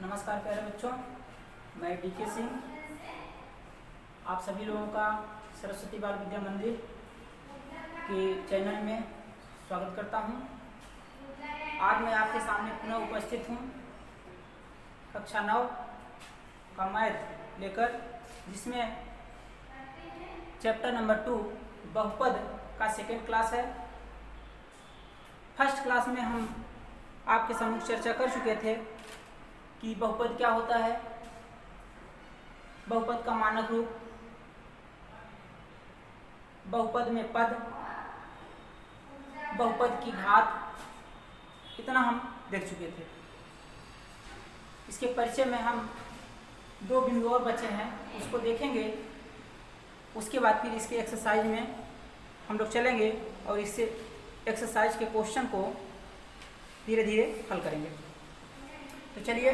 नमस्कार प्यारे बच्चों, मैं डीके सिंह आप सभी लोगों का सरस्वती बाल विद्या मंदिर के चैनल में स्वागत करता हूं। आज मैं आपके सामने पुनः उपस्थित हूं कक्षा 9 का मैथ लेकर, जिसमें चैप्टर नंबर 2 बहुपद का सेकेंड क्लास है। फर्स्ट क्लास में हम आपके सम्मुख चर्चा कर चुके थे कि बहुपद क्या होता है, बहुपद का मानक रूप, बहुपद में पद, बहुपद की घात, इतना हम देख चुके थे। इसके परिचय में हम 2 बिंदु और बचे हैं, उसको देखेंगे। उसके बाद फिर इसके एक्सरसाइज में हम लोग चलेंगे और इससे एक्सरसाइज के क्वेश्चन को धीरे धीरे हल करेंगे। तो चलिए,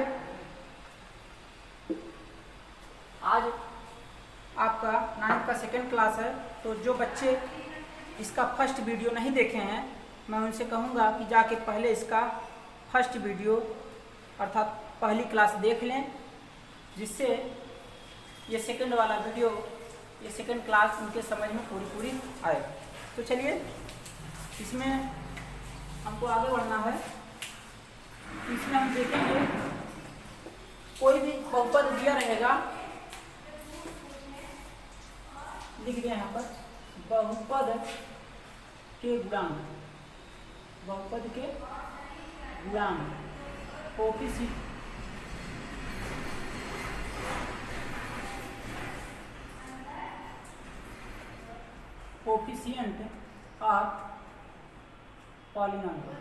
आज आपका 9th का सेकेंड क्लास है, तो जो बच्चे इसका फर्स्ट वीडियो नहीं देखे हैं, मैं उनसे कहूँगा कि जाके पहले इसका फर्स्ट वीडियो अर्थात पहली क्लास देख लें, जिससे ये सेकेंड वाला वीडियो, ये सेकेंड क्लास उनके समझ में पूरी आए। तो चलिए, इसमें हमको आगे बढ़ना है। इसमें हम देखेंगे कोई भी बहुपद दिया रहेगा, लिख दिया यहाँ पर बहुपद के गुणांक, बहुपद के गुणांक कोफिशिएंट ऑफ पॉलिनॉमियल।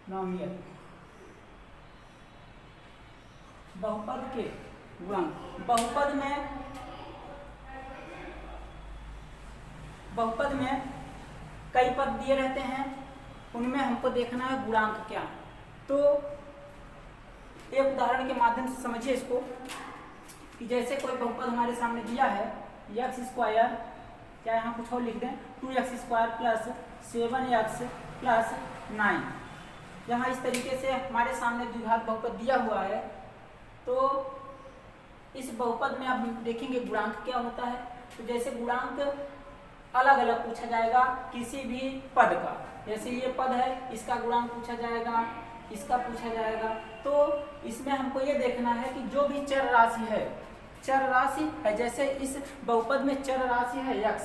नॉमियल बहुपद के गुणांक, बहुपद में कई पद दिए रहते हैं, उनमें हमको देखना है गुणांक क्या। तो एक उदाहरण के माध्यम से समझिए इसको, कि जैसे कोई बहुपद हमारे सामने दिया है एक्स स्क्वायर, या यहाँ कुछ और लिख दें 2x square plus 7x plus 9। यहाँ इस तरीके से हमारे सामने द्विघात बहुपद दिया हुआ है, तो इस बहुपद में अब देखेंगे गुणांक क्या होता है। तो जैसे गुणांक अलग अलग पूछा जाएगा किसी भी पद का, जैसे ये पद है, इसका गुणांक पूछा जाएगा, इसका पूछा जाएगा। तो इसमें हमको ये देखना है कि जो भी चर राशि है, जैसे इस बहुपद में चर राशि है x,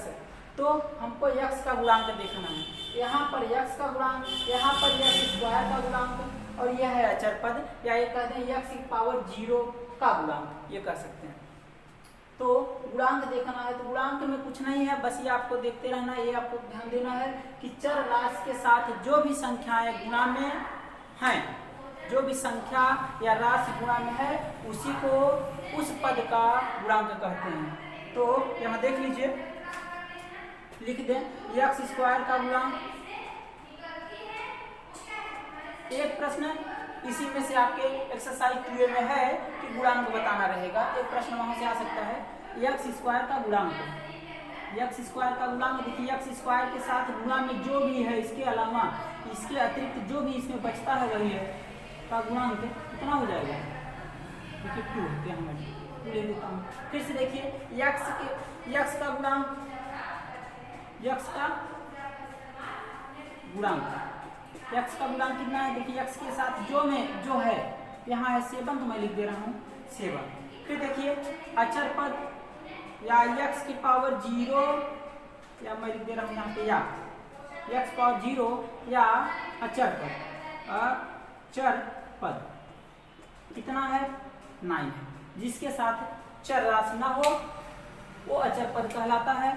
तो हमको x का गुणांक देखना है। यहाँ पर x का गुणांक, यहाँ पर x स्क्वायर का गुणांक, और यह है अचर पद, या ये कहते हैं x की पावर 0 का गुणांक, ये कह सकते हैं। तो गुणांक देखना है, तो गुणांक में कुछ नहीं है, बस ये आपको देखते रहना है। ये आपको ध्यान देना है कि चर राशि के साथ जो भी संख्याएं गुणा में हैं, जो भी संख्या या राशि गुणा में है, उसी को उस पद का गुणांक कहते हैं। तो यहाँ देख लीजिए, लिख दें एक्स स्क्वायर का गुणांक। एक प्रश्न इसी में से आपके एक्सरसाइज 2 में है कि गुणांक बताना रहेगा, एक प्रश्न वहां से आ सकता है। एक्स स्क्वायर का गुणांक, एक्स स्क्वायर का गुणांक देखिए, एक्स स्क्वायर के साथ गुणा में जो भी है, इसके अलावा इसके अतिरिक्त जो भी इसमें बचता है वही है का गुणांक कितना हो जाएगा। देखिए 2 होते हैं, मैं ले लेता हूँ। फिर से देखिए एक्स का गुणांक, एक्स का गुणांक कितना है। देखिए x के साथ जो है, यहाँ है 7, तो मैं लिख दे रहा हूँ 7। फिर देखिए अचर पद या x की पावर 0, या मैं लिख दे रहा हूँ यहाँ पे या x पावर 0 या अचर पद कितना है 9 है। जिसके साथ चर राशि ना हो वो अचर पद कहलाता है।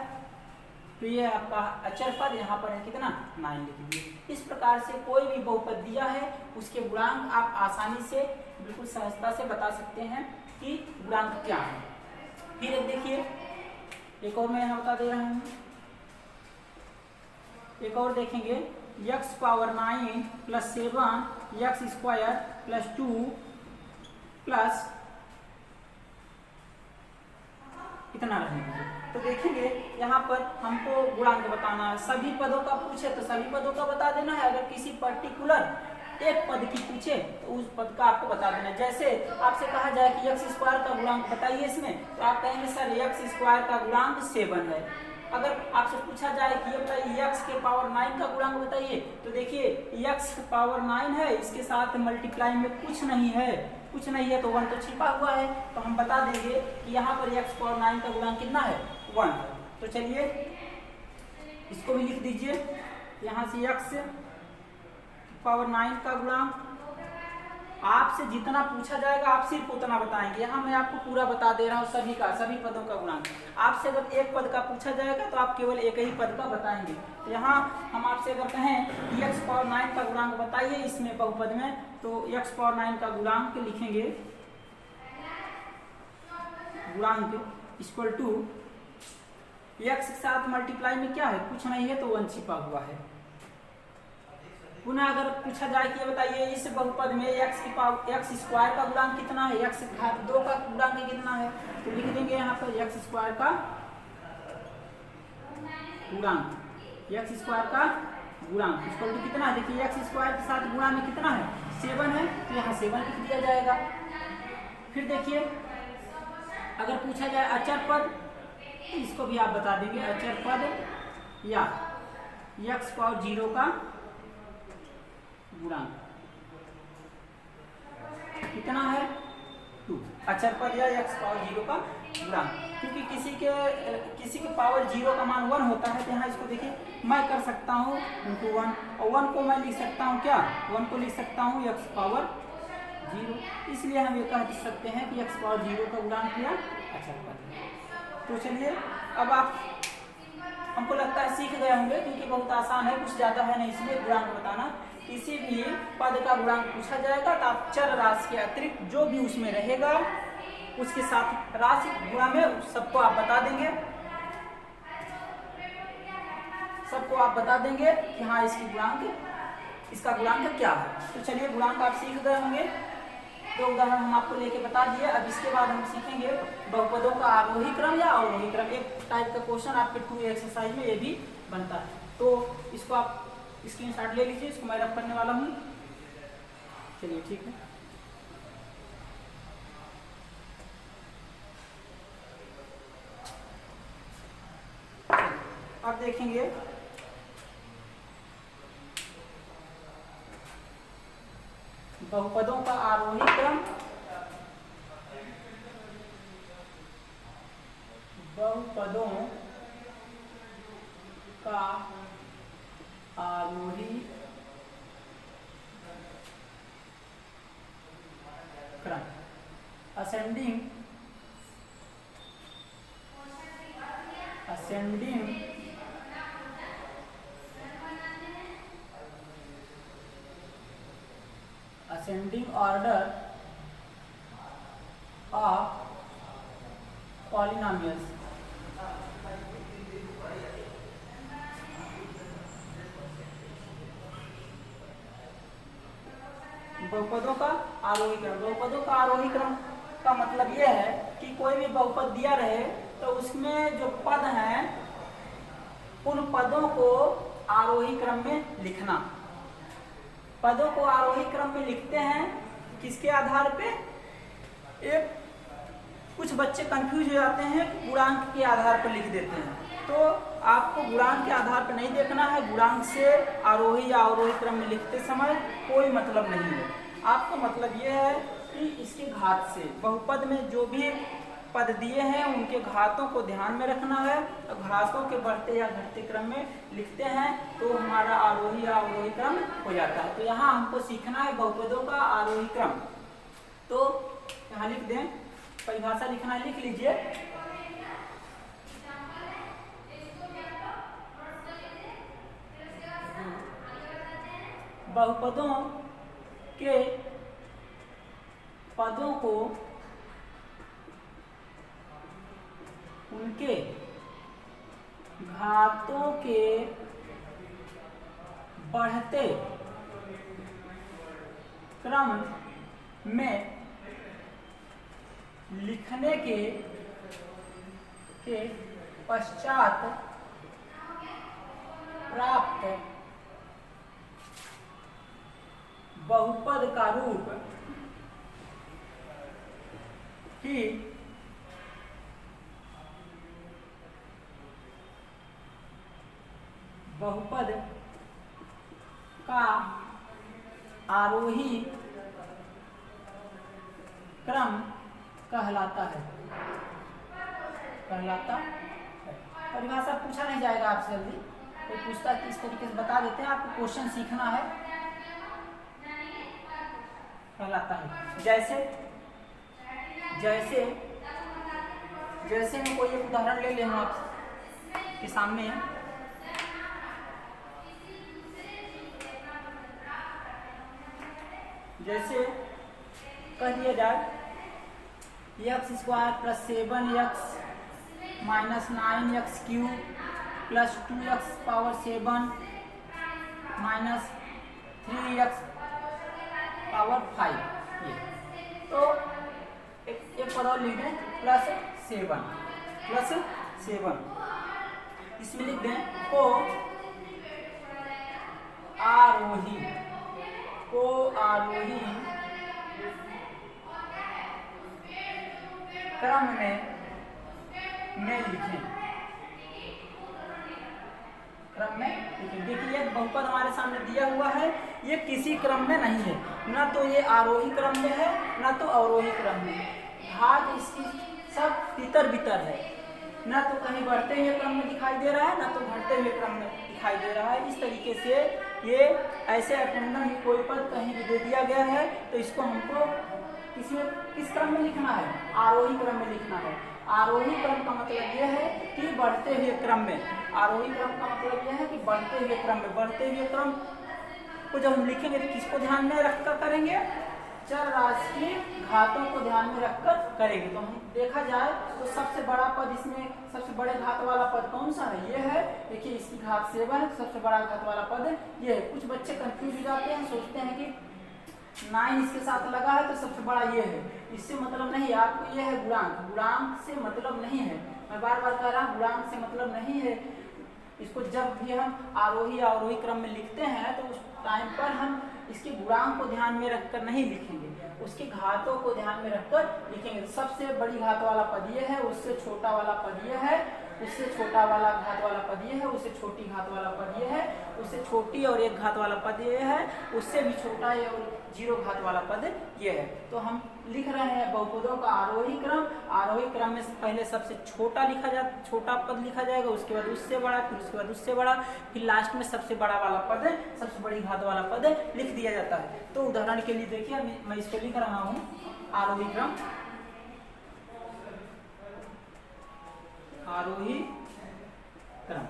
तो ये आपका अचर पद यहाँ पर है कितना 9 लिख दीजिए। इस प्रकार से कोई भी बहुपद दिया है, उसके guणांक आप आसानी से बिल्कुल सहजता से बता सकते हैं कि गुणांक क्या है। फिर एक देखिए, एक और मैं यहाँ बता दे रहा हूँ, एक और देखेंगे x power 9 plus 7 x square plus 2 plus कितना रहने दीजिए तो देखेंगे यहाँ पर हमको गुणांक बताना है। सभी पदों का पूछे तो सभी पदों का बता देना है। अगर किसी पर्टिकुलर एक पद की पूछे तो उस पद का आपको बता देना है। जैसे आपसे कहा जाए कि एक्स स्क्वायर का गुणांक बताइए इसमें, तो आप कहेंगे सर एक्स स्क्वायर का गुणांक 7 है। अगर आपसे पूछा जाए कि ये बताइए एक्स के पावर 9 का गुणांक बताइए, तो देखिए एक्स पावर 9 है, इसके साथ मल्टीप्लाई में कुछ नहीं है, कुछ नहीं है तो 1 तो छिपा हुआ है, तो हम बता देंगे कि यहाँ पर एक्स पावर 9 का गुणांक कितना है, 1। तो चलिए इसको भी लिख दीजिए, यहाँ से एक्स पावर 9 का गुणांक। आपसे जितना पूछा जाएगा आप सिर्फ उतना बताएंगे। यहाँ मैं आपको पूरा बता दे रहा हूँ सभी का, सभी पदों का गुणांक। आपसे अगर एक पद का पूछा जाएगा तो आप केवल एक ही पद का बताएंगे। तो यहाँ हम आपसे अगर कहें कि एक्स पावर 9 का गुणांक बताइए इसमें बहुपद में, तो एक्स पावर 9 का गुणांक लिखेंगे, गुणांक इक्वल टू एक्स के साथ मल्टीप्लाई में क्या है, कुछ नहीं है तो 1 छिपा हुआ है। पुनः अगर पूछा जाए कि बताइए इस बहुपद में एक्स स्क्वायर का गुणांक कितना है, एक्स घात 2 का गुणांक कितना है, तो लिख देंगे यहाँ पर एक्स स्क्वायर का गुणांक, एक्स स्क्वायर का गुणांक इक्वल टू कितना है, देखिए एक्स स्क्वायर के साथ गुणा में कितना है, 7 है, तो यहाँ 7 लिख दिया जाएगा। फिर देखिए अगर पूछा जाए अचर पद, तो इसको भी आप बता देंगे, अचर पद या एक्स पावर 0 का गुणांक कितना है, 2। अचर पद या एक्स पावर 0 का गुणांक, क्योंकि किसी के पावर 0 का मान 1 होता है, तो यहाँ इसको देखिए मैं कर सकता हूँ × 1, और 1 को मैं लिख सकता हूँ क्या, 1 को लिख सकता हूँ एक्स पावर 0, इसलिए हम ये कह सकते हैं कि एक्स पावर 0 का गुणांक या अचर पद है। तो चलिए अब आप हमको लगता है सीख गए होंगे, क्योंकि बहुत आसान है, कुछ ज़्यादा है नहीं इसलिए गुणांक बताना। किसी भी पद का गुणांक पूछा जाएगा तो आप चर राशि के अतिरिक्त जो भी उसमें रहेगा उसके साथ राशि गुणा में सबको आप बता देंगे, सबको आप बता देंगे कि हाँ इसका गुणांक क्या है। तो चलिए गुणांक आप सीख गए होंगे, दो उदाहरण हम आपको लेके बता दिए। अब इसके बाद हम सीखेंगे बहुपदों का आरोही क्रम या अवरोही क्रम। एक टाइप का क्वेश्चन आपके 2 एक्सरसाइज में ये भी बनता है, तो इसको आप स्क्रीनशॉट ले लीजिए, इसको मैं रब करने वाला हूँ। चलिए ठीक है, अब देखेंगे बहुपदों का आरोही क्रम, बहुपदों का आरोही क्रम, असेंडिंग ऑर्डर ऑफ पॉलिनोमियल्स। बहुपदों का आरोही क्रम, बहुपदों का आरोही क्रम का मतलब यह है कि कोई भी बहुपद दिया रहे तो उसमें जो पद हैं उन पदों को आरोही क्रम में लिखना। पदों को आरोही क्रम में लिखते हैं किसके आधार पे, एक कुछ बच्चे कंफ्यूज हो जाते हैं, गुणांक के आधार पर लिख देते हैं। तो आपको गुणांक के आधार पर नहीं देखना है, गुणांक से आरोही या अवरोही क्रम में लिखते समय कोई मतलब नहीं है। आपको मतलब यह है कि इसके घात से, बहुपद में जो भी पद दिए हैं उनके घातों को ध्यान में रखना है, और घातों के बढ़ते या घटते क्रम में लिखते हैं तो हमारा आरोही या अवरोही क्रम हो जाता है। तो यहाँ हमको सीखना है बहुपदों का आरोही क्रम। तो यहाँ लिख दें, परिभाषा लिखना है, लिख लीजिए। बहुपदों के पदों को उनके घातों के बढ़ते क्रम में लिखने के पश्चात प्राप्त बहुपद का रूप ही बहुपद का आरोही क्रम कहलाता है। परिभाषा पूछा नहीं जाएगा आपसे जल्दी, कोई पूछता है इस तरीके से बता देते हैं, आपको क्वेश्चन सीखना है। कहलाता है जैसे जैसे जैसे मैं कोई एक उदाहरण ले लें आपके सामने, जैसे कह दिया जाए x² + 7x - 9x³ + 2x⁻7 - 3x⁵ ये तो एक पद और लिख दें +7 इसमें लिख दें को आरोही क्रम में लिखें। देखिए ये बहुपद हमारे सामने दिया हुआ है, ये किसी क्रम में नहीं है, ना तो ये आरोही क्रम में है ना तो अवरोही क्रम में। घात इसकी सब तितर बितर है, ना तो कहीं बढ़ते हुए क्रम में दिखाई दे रहा है ना तो घटते हुए क्रम में दिखाई दे रहा है। इस तरीके से ये ऐसे अटेंडन कोई पद कहीं भी दे दिया गया है तो इसको हमको किस क्रम में लिखना है? आरोही क्रम में लिखना है। आरोही क्रम का मतलब यह है कि बढ़ते हुए क्रम में, आरोही क्रम का मतलब यह है कि बढ़ते हुए क्रम में, बढ़ते हुए क्रम को जब हम लिखेंगे तो किसको ध्यान में रखकर करेंगे? चर राशि की घातों को ध्यान में रखकर करेंगे। तो हम देखा जाए तो सबसे बड़ा पद इसमें, सबसे बड़े घात वाला पद कौन सा है? ये है। देखिए इसकी घात 7 है, सबसे बड़ा घात वाला पद ये है। कुछ बच्चे कंफ्यूज हो जाते हैं, सोचते हैं कि 9 इसके साथ लगा है तो सबसे बड़ा ये है। इससे मतलब नहीं, आपको ये है गुणांक, गुणांक से मतलब नहीं है। मैं बार बार कह रहा हूँ गुणांक से मतलब नहीं है। इसको जब भी हम आरोही या अवरोही क्रम में लिखते हैं तो उस टाइम पर हम इसके गुणांक को ध्यान में रखकर नहीं लिखेंगे, उसके घातों को ध्यान में रखकर लिखेंगे। सबसे बड़ी घात वाला पद ये है, उससे छोटा वाला पद ये है, उससे छोटा वाला घात वाला पद ये है, उससे छोटी घात वाला पद ये है, उससे छोटी और एक घात वाला पद ये है, उससे भी छोटा और 0 घात वाला पद ये है। तो हम लिख रहे हैं बहुपदों का आरोही क्रम। आरोही क्रम में पहले सबसे छोटा छोटा पद लिखा जाएगा, उसके बाद उससे बड़ा, फिर उसके बाद उससे बड़ा, फिर लास्ट में सबसे बड़ा वाला पद, सबसे बड़ी घात वाला पद लिख दिया जाता है। तो उदाहरण के लिए देखिए मैं इसको लिख रहा हूँ आरोही क्रम, आरोही क्रम।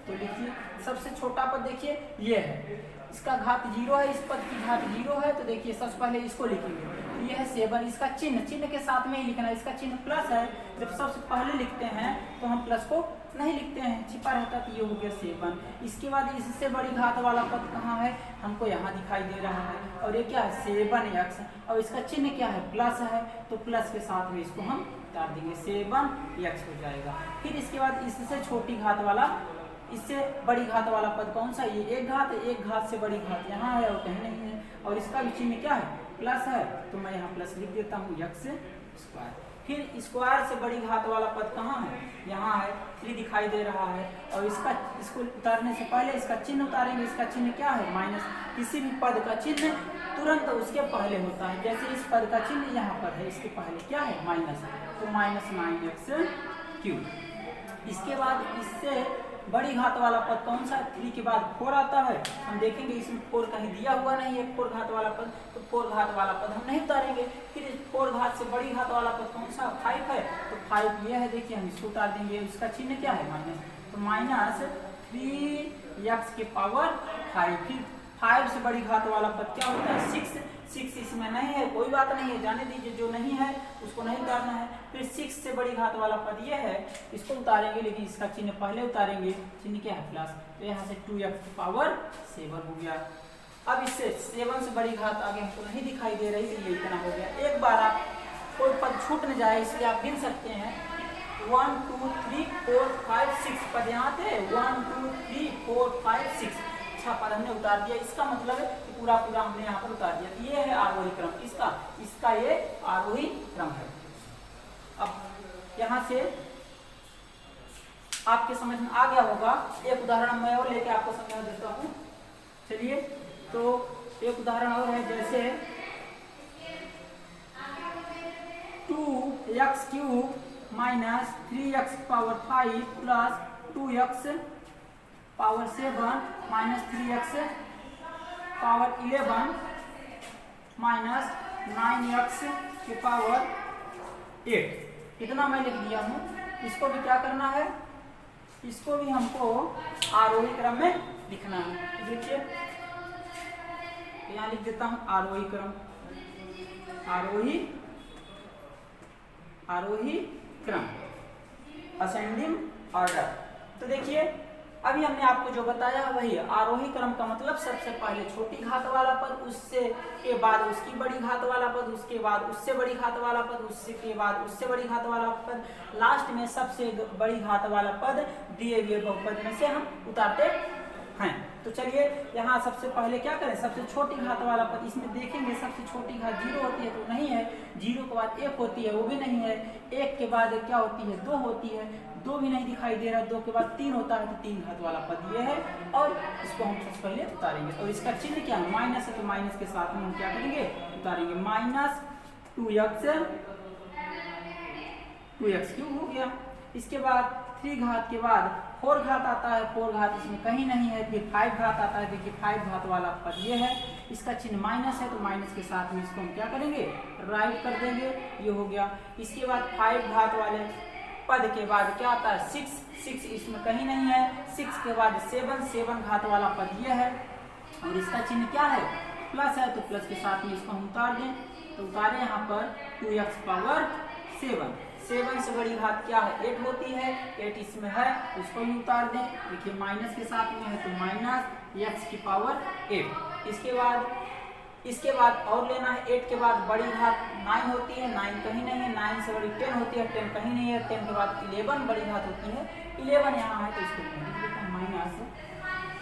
तो लिखिए सबसे छोटा पद देखिए ये है, इसका घात 0 है, इस पद की घात 0 है। तो देखिए सबसे पहले इसको लिखेंगे, ये है 7, इसका चिन्ह के साथ में ही लिखना है। इसका चिन्ह प्लस है, जब सबसे पहले लिखते हैं तो हम प्लस को नहीं लिखते हैं, छिपा रहता, तो ये हो गया 7। इसके बाद इससे बड़ी घात वाला पद कहाँ है? हमको यहाँ दिखाई दे रहा है, और ये क्या है? 7x, और इसका चिन्ह क्या है? प्लस है, तो प्लस के साथ में इसको हम उतार देंगे, 7x हो जाएगा। फिर इसके बाद इससे छोटी घात वाला, इससे बड़ी घात वाला पद कौन सा? ये एक घात से बड़ी घात यहाँ है और कहीं नहीं है, और इसका भी चिन्ह क्या है? प्लस है, तो मैं यहाँ प्लस लिख देता हूँ, x²। फिर स्क्वायर से बड़ी घात वाला पद कहाँ है? यहाँ है, 3 दिखाई दे रहा है, और इसको उतारने से पहले इसका चिन्ह उतारेंगे। इसका चिन्ह क्या है? माइनस। किसी भी पद का चिन्ह तुरंत उसके पहले होता है, जैसे इस पद का चिन्ह यहाँ पर है, इसके पहले क्या है? माइनस, तो -9x³। इसके बाद इससे बड़ी घात वाला पद कौन सा? 3 के बाद 4 आता है। हम देखेंगे इसमें 4 कहीं दिया हुआ नहीं है, 4 घात वाला पद, तो 4 घात वाला पद हम नहीं उतारेंगे। फिर 4 घात से बड़ी घात वाला पद कौन सा? 5 है, तो 5 ये है, देखिए हम इसको उतार देंगे। इसका चिन्ह क्या है? माइनस, तो -3x⁵। फिर 5 से बड़ी घात वाला पद क्या होता है? 6 इसमें नहीं है, कोई बात नहीं है, जाने दीजिए, जो नहीं है उसको नहीं उतारना है। फिर 6 से बड़ी घात वाला पद ये है, इसको उतारेंगे, लेकिन इसका चिन्ह पहले उतारेंगे। चिन्ह क्या है? प्लस, तो यहाँ से 2x⁻7 हो गया। अब इससे 7 से बड़ी घात आगे हमको नहीं दिखाई दे रही, तो ये इतना हो गया। एक बार आप कोई पद छूट न जाए इसलिए आप गिन सकते हैं, तो 1 2 3 4 5 6 पद यहाँ थे 1 2 3 4 5 6 6 पद हमने उतार दिया। इसका मतलब है कि पूरा पूरा हमने यहाँ पर उतार दिया। ये है आरोही क्रम इसका ये आरोही क्रम है। अब यहाँ से आपके समझ में आ गया होगा। एक उदाहरण मैं और लेके आपको समझा देता हूँ। चलिए, तो एक उदाहरण और है, जैसे 2x cube minus 3x power 5 plus 2x power 7 minus 3x power 11 minus 9x के पावर 8। इतना मैं लिख दिया हूँ। इसको भी क्या करना है, इसको भी हमको आरोही क्रम में लिखना है। देखिए यहाँ लिख देता हूँ आरोही क्रम, आरोही क्रम, असेंडिंग ऑर्डर। तो देखिए अभी हमने आपको जो बताया वही आरोही क्रम का मतलब सबसे पहले छोटी घात वाला पद, उससे के बाद उसकी बड़ी घात वाला पद, उसके बाद उससे बड़ी घात वाला पद, उससे के बाद उससे बड़ी घात वाला पद, लास्ट में सबसे बड़ी घात वाला पद दिए हुए बहुपद में से हम उतारते हैं। तो चलिए यहाँ सबसे पहले क्या करें, सबसे छोटी घात वाला पद, इसमें देखेंगे सबसे छोटी घात 0 होती है तो नहीं है, 0 के बाद 1 होती है वो भी नहीं है, 1 के बाद क्या होती है 2 होती है, 2 भी नहीं दिखाई दे रहा, 2 के बाद 3 होता है तो 3 घात वाला पद ये है। और इसको हम सबसे पहले उतारेंगे। और इसका चिन्ह क्या है, माइनस है तो माइनस के साथ में हम क्या करेंगे उतारेंगे, माइनस 2x क्यूब हो गया। इसके बाद 3 घात के बाद 4 घात आता है, 4 घात इसमें कहीं नहीं है, फिर 5 घात आता है। देखिए 5 घात वाला पद ये है, इसका चिन्ह माइनस है तो माइनस के साथ में इसको हम क्या करेंगे राइट कर देंगे, ये हो गया। इसके बाद 5 घात वाले पद के बाद क्या आता है 6 इसमें कहीं नहीं है, 6 के बाद 7 घात वाला पद ये है। और इसका चिन्ह क्या है प्लस है, तो प्लस के साथ में इसको हम उतार दें। तो उतारे यहाँ पर 2x पावर 7 से बड़ी घात क्या है 8 होती है, 8 इसमें है उसको भी उतार दें। देखिए माइनस के साथ में है तो माइनस x की पावर 8। इसके बाद और लेना है, 8 के बाद बड़ी घात 9 होती है, 9 कहीं नहीं है, 9 से बड़ी 10 होती है, 10 कहीं नहीं है, 10 के बाद 11 बड़ी घात होती है, 11 यहाँ है तो इसको लिख देते हैं माइनस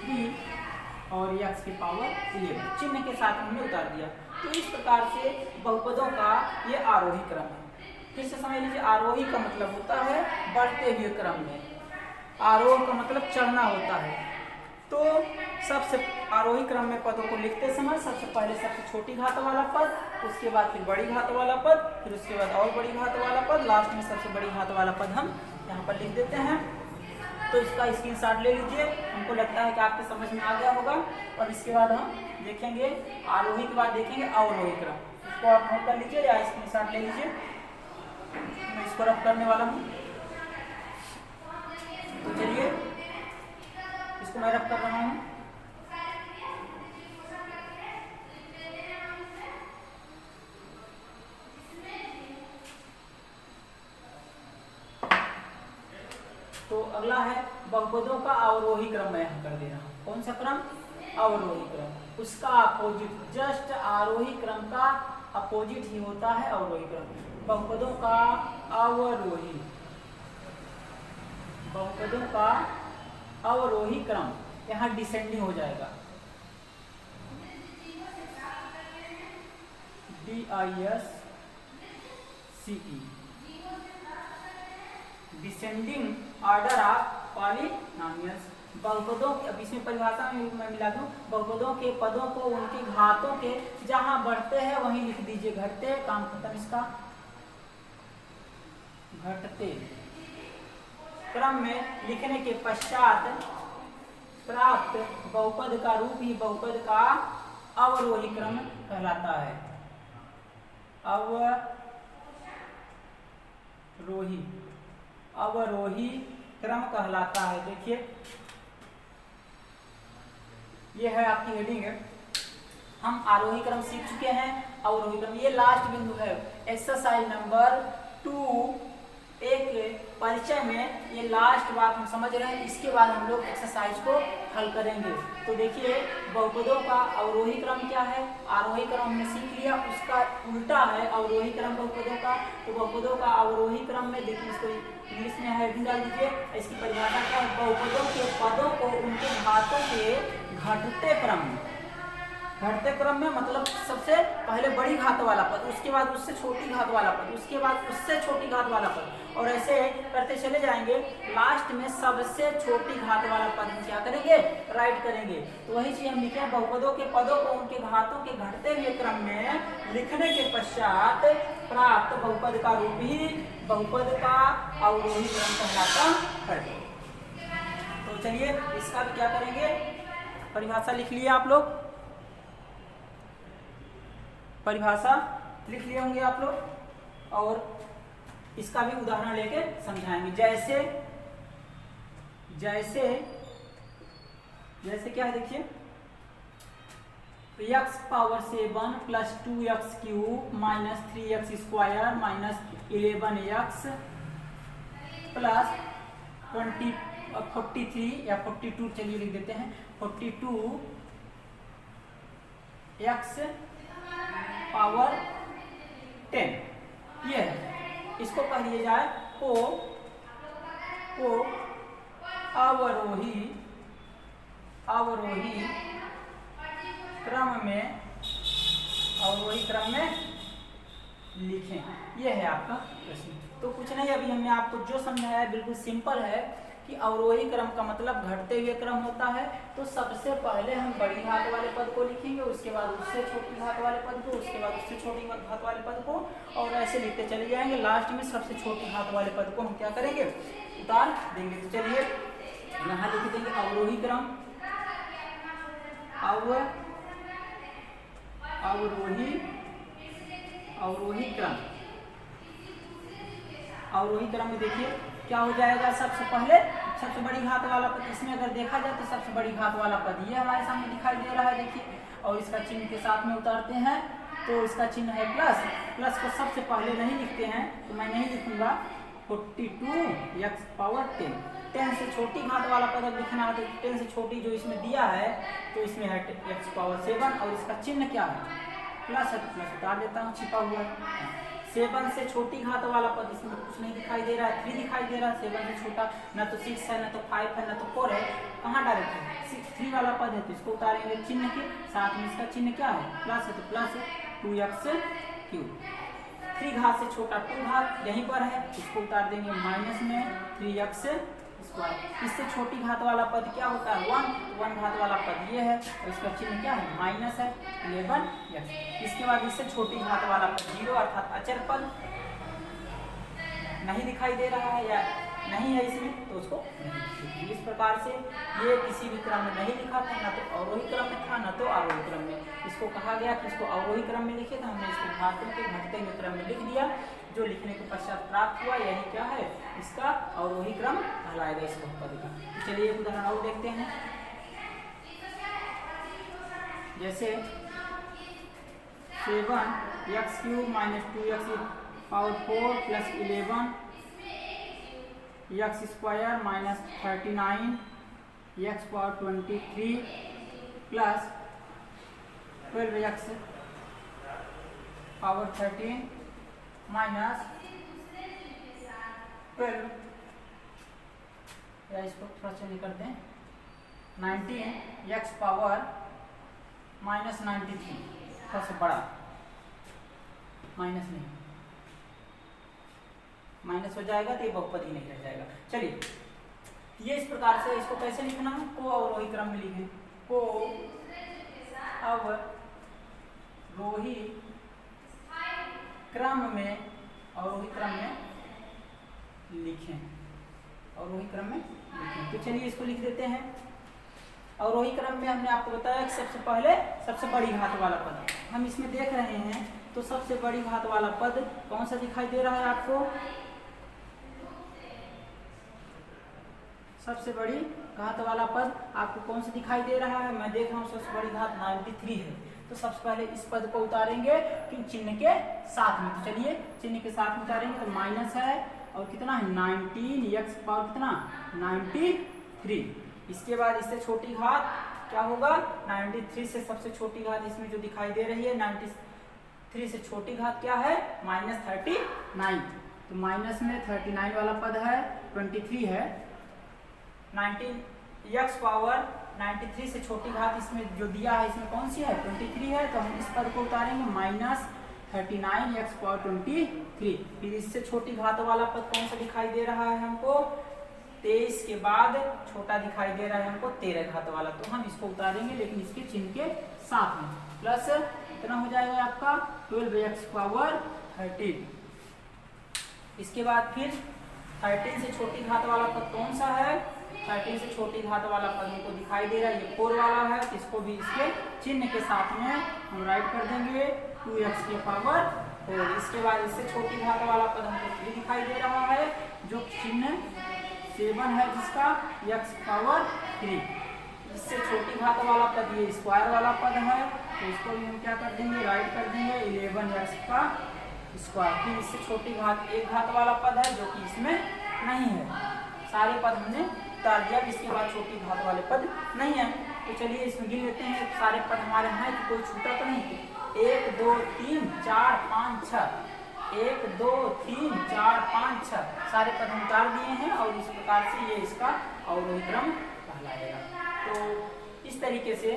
3 और x की पावर 11 चिन्ह के साथ हमने उतार दिया। तो इस प्रकार से बहुपदों का ये आरोही क्रम है। फिर से समझ लीजिए, आरोही का मतलब होता है बढ़ते हुए क्रम में, आरोह का मतलब चढ़ना होता है। तो सबसे आरोही क्रम में पदों को लिखते समय सबसे पहले सबसे छोटी घात वाला पद, उसके बाद फिर बड़ी घात वाला पद, फिर उसके बाद और बड़ी घात वाला पद, लास्ट में सबसे बड़ी घात वाला पद हम यहाँ पर लिख देते हैं। तो इसका स्क्रीनशॉट ले लीजिए, हमको लगता है कि आपके समझ में आ गया होगा। और इसके बाद हम देखेंगे आरोही के बाद देखेंगे अवरोही क्रम, इसको आप नोट कर लीजिए या स्क्रीनशॉट ले लीजिए। मैं इसको रफ करने वाला हूँ, तो चलिए इसको मैं रफ कर रहा हूँ। तो अगला है बहुपदों का अवरोही क्रम, मैं यहाँ कर दे रहा हूँ। कौन सा क्रम, अवरोही क्रम। उसका अपोजिट, जस्ट आरोही क्रम का अपोजिट ही होता है अवरोही क्रम। बहुपदों का अवरोही, बहुपदों का अवरोही क्रम यहाँ डिसेंडिंग हो जाएगा, DISCE, descending order of polynomials. बहुपदों के, अब इसमें परिभाषा में मैं मिला दूं, बहुपदों के पदों को उनके घातों के जहां बढ़ते हैं वहीं लिख दीजिए घटते, काम खत्म इसका। घटते क्रम में लिखने के पश्चात प्राप्त बहुपद का रूप ही बहुपद का अवरोही क्रम कहलाता है। अवरोही क्रम कहलाता है। देखिए ये है आपकी हेडिंग है, हम आरोही क्रम सीख चुके हैं, अवरोही क्रम ये लास्ट बिंदु है। एक्सरसाइज नंबर 2 एक परिचय में ये लास्ट बात हम समझ रहे हैं, इसके बाद हम लोग एक्सरसाइज को हल करेंगे। तो देखिए बहुपदों का अवरोही क्रम क्या है, आरोही क्रम हमने सीख लिया, उसका उल्टा है अवरोही क्रम बहुपदों का। तो बहुपदों का अवरोही क्रम में देखिए इसको इंग्लिश में हेडिंग डाल दीजिए। इसकी परिभाषा क्या है? बहुपदों के पदों को उनके घातों के घटते क्रम में मतलब सबसे पहले बड़ी घात वाला पद, उसके बाद उससे छोटी घात वाला पद, उसके बाद उससे छोटी घात वाला पद, और ऐसे करते चले जाएंगे। लास्ट में सबसे छोटी घात वाला पद हम क्या करेंगे? राइट करेंगे। तो वही चीज हम लिखे हैं, बहुपदों के पदों को उनके घातों के घटते हुए क्रम में लिखने के पश्चात प्राप्त बहुपद का रूप ही बहुपद का अवरोही क्रम कहलाता है। तो चलिए इसका भी क्या करेंगे? परिभाषा लिख लिए आप लोग, परिभाषा लिख लिए होंगे आप लोग, और इसका भी उदाहरण लेके समझाएंगे। जैसे जैसे जैसे क्या है देखिए, x power 7 plus 2x cube minus 3x square minus 11x plus 43 या 42 चलिए लिख देते हैं, 42x पावर 10 ये है। इसको कह दिया जाए को अवरोही क्रम में लिखें। ये है आपका प्रश्न। तो कुछ नहीं, अभी हमने आपको जो समझाया है बिल्कुल सिंपल है कि अवरोही क्रम का मतलब घटते हुए क्रम होता है। तो सबसे पहले हम बड़ी घात वाले पद को लिखेंगे, उसके बाद उससे छोटी घात वाले पद को, उसके बाद उससे छोटी घात वाले पद को, और ऐसे लिखते चले जाएंगे। लास्ट में सबसे छोटी घात वाले पद को हम क्या करेंगे? उतार देंगे। तो चलिए यहाँ लिख देंगे अवरोही क्रम, अवरोही क्रम में देखिए क्या हो जाएगा? सबसे पहले सबसे बड़ी घात वाला पद, इसमें अगर देखा जाए तो सबसे बड़ी घात वाला पद ये हमारे सामने दिखाई दे रहा है देखिए, और इसका चिन्ह के साथ में उतारते हैं। तो इसका चिन्ह है प्लस, प्लस को सबसे पहले नहीं लिखते हैं तो मैं नहीं लिखूंगा 42x पावर 10 से छोटी घात वाला पद लिखना है तो 10 से छोटी जो इसमें दिया है तो इसमें है x पावर 7, और इसका चिन्ह क्या है? प्लस है, तो प्लस उतार देता हूँ, छिपा हुआ है। 7 से छोटी घात वाला पद इसमें कुछ नहीं दिखाई दे रहा है, 3 दिखाई दे रहा है। 7 से छोटा ना तो 6 है, ना तो 5 है, ना तो 4 है, कहाँ डायरेक्ट है? 3 वाला पद है तो इसको उतारेंगे चिन्ह के साथ में। इसका चिन्ह क्या है? प्लस है, तो प्लस है 2x क्यूब। 3 घात से छोटा 2 घात यहीं पर है, इसको उतार देंगे माइनस में 3x स्क्वायर। इससे छोटी घात वाला पद क्या होता है? 1 घात वाला पद ये है, और इसका चिन्ह क्या है? माइनस है 11x। इसके बाद इससे छोटी घात वाला पद 0 अर्थात अचर पद नहीं दिखाई दे रहा है या नहीं है इसमें, तो उसको इस प्रकार से ये किसी भी क्रम में नहीं लिखा था, ना तो अवरोही क्रम में था ना तो आरोही क्रम में। इसको कहा गया कि इसको अवरोही क्रम में लिखे, तो हमने इसको घातों के घटते हुए क्रम में लिख दिया। जो लिखने के पश्चात प्राप्त हुआ यही क्या है? इसका अवरोही क्रम कहलाएगा इस बहुपद का। तो चलिए एक उदाहरण और देखते हैं। जैसे 7x cube minus 2x power 4 plus 11x square minus 39x power 23 plus 12x power 13 minus 12, या इसको थोड़ा चेंज कर दें, 19x पावर माइनस 93, सबसे बड़ा माइनस नहीं, माइनस हो जाएगा तो ये बहुपद ही नहीं रह जाएगा। चलिए ये इस प्रकार से इसको कैसे लिखना है? को अवरोही क्रम में लिखें, को अवरोही क्रम में, अवरोही क्रम में लिखें, अवरोही क्रम में लिखें। तो चलिए इसको लिख देते हैं। अवरोही क्रम में हमने आपको बताया कि सबसे पहले सबसे बड़ी घात वाला पद हम इसमें देख रहे हैं। तो सबसे बड़ी घात वाला पद कौन सा दिखाई दे रहा है आपको? सबसे बड़ी घात वाला पद आपको कौन सा दिखाई दे रहा है? मैं देख रहा हूँ सबसे बड़ी घात 93 है। तो सबसे पहले इस पद को उतारेंगे कि चिन्ह के साथ में। तो चलिए चिन्ह के साथ में उतारेंगे तो माइनस है और कितना है 19x पावर कितना 93। इसके बाद इससे छोटी घात क्या होगा? 93 से सबसे छोटी घात इसमें जो दिखाई दे रही है 93 से छोटी घात क्या है? -39। तो माइनस में 39 वाला पद है 23 है, 19 x पावर 93 से छोटी घात इसमें जो दिया है इसमें कौन सी है 23 है, तो हम इस पद को उतारेंगे माइनस 39 x पावर 23। फिर इससे छोटी घात वाला पद कौन सा दिखाई दे रहा है हमको 23 के बाद छोटा दिखाई दे रहा है हमको 13 घात वाला, तो हम इसको उतारेंगे लेकिन इसके चिन्ह के साथ में। प्लस इतना हो जाएगा आपका 12x पावर 13। इसके बाद फिर 13 से छोटी घात वाला पद कौन सा है 13 से छोटी घात वाला पद हमको दिखाई दे रहा है ये 4 वाला है, तो इसको भी इसके चिन्ह के साथ में हम राइट कर देंगे 2x के पावर 4। इसके बाद इससे छोटी घात वाला पद हमको ये दिखाई दे रहा है जो चिन्ह 7 है जिसका x पावर 3। इससे छोटी घात वाला पद ये स्क्वायर वाला पद है, तो इसको भी हम क्या कर देंगे राइट कर देंगे 11x का स्क्वायर। फिर इससे छोटी घात एक घात वाला पद है जो कि इसमें नहीं है, सारे पद हमने उतार दिया। इसके बाद छोटी घात वाले पद नहीं है, तो चलिए इसमें गिन लेते हैं सारे पद हमारे हैं कि कोई छूटा तो नहीं। 1 2 3 4 5 6 1 2 3 4 5 6 सारे पद हम उतार दिए हैं और इस प्रकार से ये इसका अवरोही क्रम कहलाएगा। तो इस तरीके से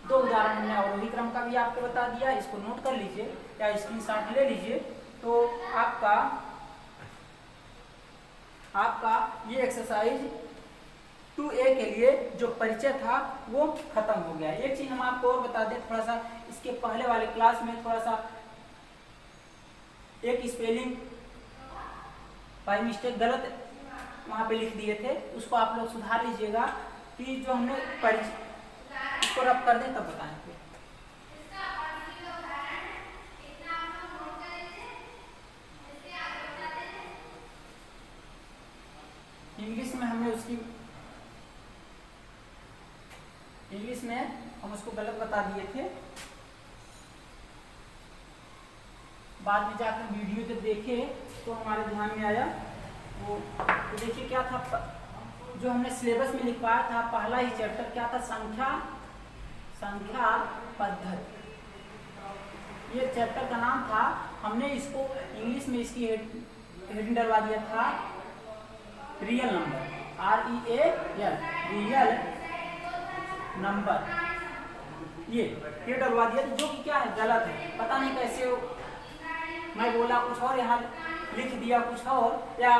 2 उदाहरण हमने अवरोही क्रम का भी आपको बता दिया, इसको नोट कर लीजिए या स्क्रीनशॉट ले लीजिए। तो आपका ये एक्सरसाइज 2A के लिए जो परिचय था वो खत्म हो गया। एक चीज हम आपको और बता दें, थोड़ा सा इसके पहले वाले क्लास में थोड़ा सा एक स्पेलिंग बाय मिस्टेक गलत वहां पे लिख दिए थे, उसको आप लोग सुधार लीजिएगा कि जो हमने इसको रब कर दें तब बताएंगे। इंग्लिश में हम उसको गलत बता दिए थे, बाद में जाकर वीडियो जब देखे तो हमारे ध्यान में आया वो। तो देखिए क्या था जो हमने सिलेबस में लिखवाया था, पहला ही चैप्टर क्या था संख्या पद्धति, ये चैप्टर का नाम था। हमने इसको इंग्लिश में इसकी हेडिंग डलवा दिया था real number, REAL real number, ये डलवा दिया जो कि क्या है गलत है। पता नहीं कैसे मैं बोला कुछ और यहाँ लिख दिया कुछ और, या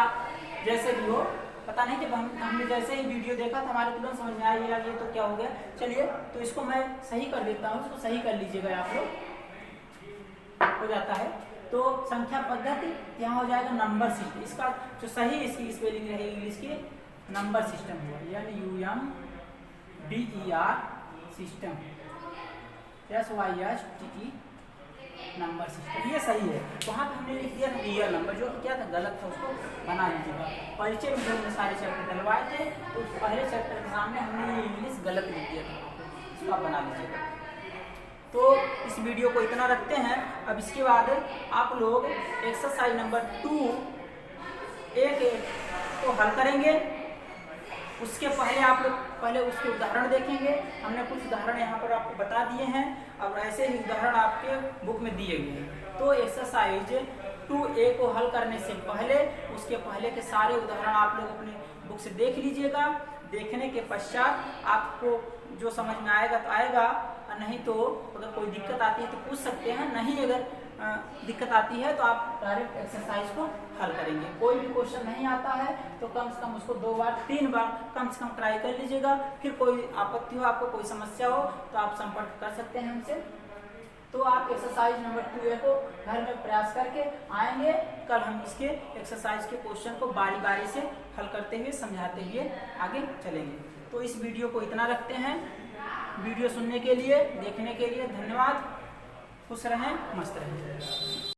जैसे भी हो पता नहीं। जब हमने जैसे ही वीडियो देखा था हमारे तुरंत समझ में आया यार ये तो क्या हो गया। चलिए तो इसको मैं सही कर देता हूँ, इसको सही कर लीजिएगा आप लोग, हो जाता है। तो संख्या पद्धति यहाँ हो जाएगा नंबर सिस्टम, इसका जो सही इसकी स्पेलिंग रहेगी इंग्लिश की नंबर सिस्टम हुआ, NUMBER system, SYSTE number system, ये सही है। वहाँ पे हमने लिख दिया रियल नंबर जो कि क्या था गलत था, उसको बना लीजिएगा। परिचय में हमने सारे चैप्टर डलवाए थे तो पहले चैप्टर के सामने हमने इंग्लिश गलत लिख दिया था, इसको आप बना लीजिएगा। तो इस वीडियो को इतना रखते हैं। अब इसके बाद आप लोग एक्सरसाइज नंबर 2A को हल करेंगे। उसके पहले आप लोग पहले उसके उदाहरण देखेंगे। हमने कुछ उदाहरण यहाँ पर आपको बता दिए हैं, अब ऐसे ही उदाहरण आपके बुक में दिए गए हैं। तो एक्सरसाइज 2A को हल करने से पहले उसके पहले के सारे उदाहरण आप लोग अपने बुक से देख लीजिएगा। देखने के पश्चात आपको जो समझ में आएगा तो आएगा, नहीं तो अगर कोई दिक्कत आती है तो पूछ सकते हैं, नहीं अगर दिक्कत आती है तो आप डायरेक्ट एक्सरसाइज को हल करेंगे। कोई भी क्वेश्चन नहीं आता है तो कम से कम उसको 2 बार 3 बार कम से कम ट्राई कर लीजिएगा। फिर कोई आपत्ति हो, आपको कोई समस्या हो तो आप संपर्क कर सकते हैं हमसे। तो आप एक्सरसाइज नंबर 2A को घर में प्रयास करके आएंगे। कल हम इसके एक्सरसाइज के क्वेश्चन को बारी बारी से हल करते हुए समझाते हुए आगे चलेंगे। तो इस वीडियो को इतना रखते हैं। वीडियो सुनने के लिए, देखने के लिए धन्यवाद। खुश रहें, मस्त रहें।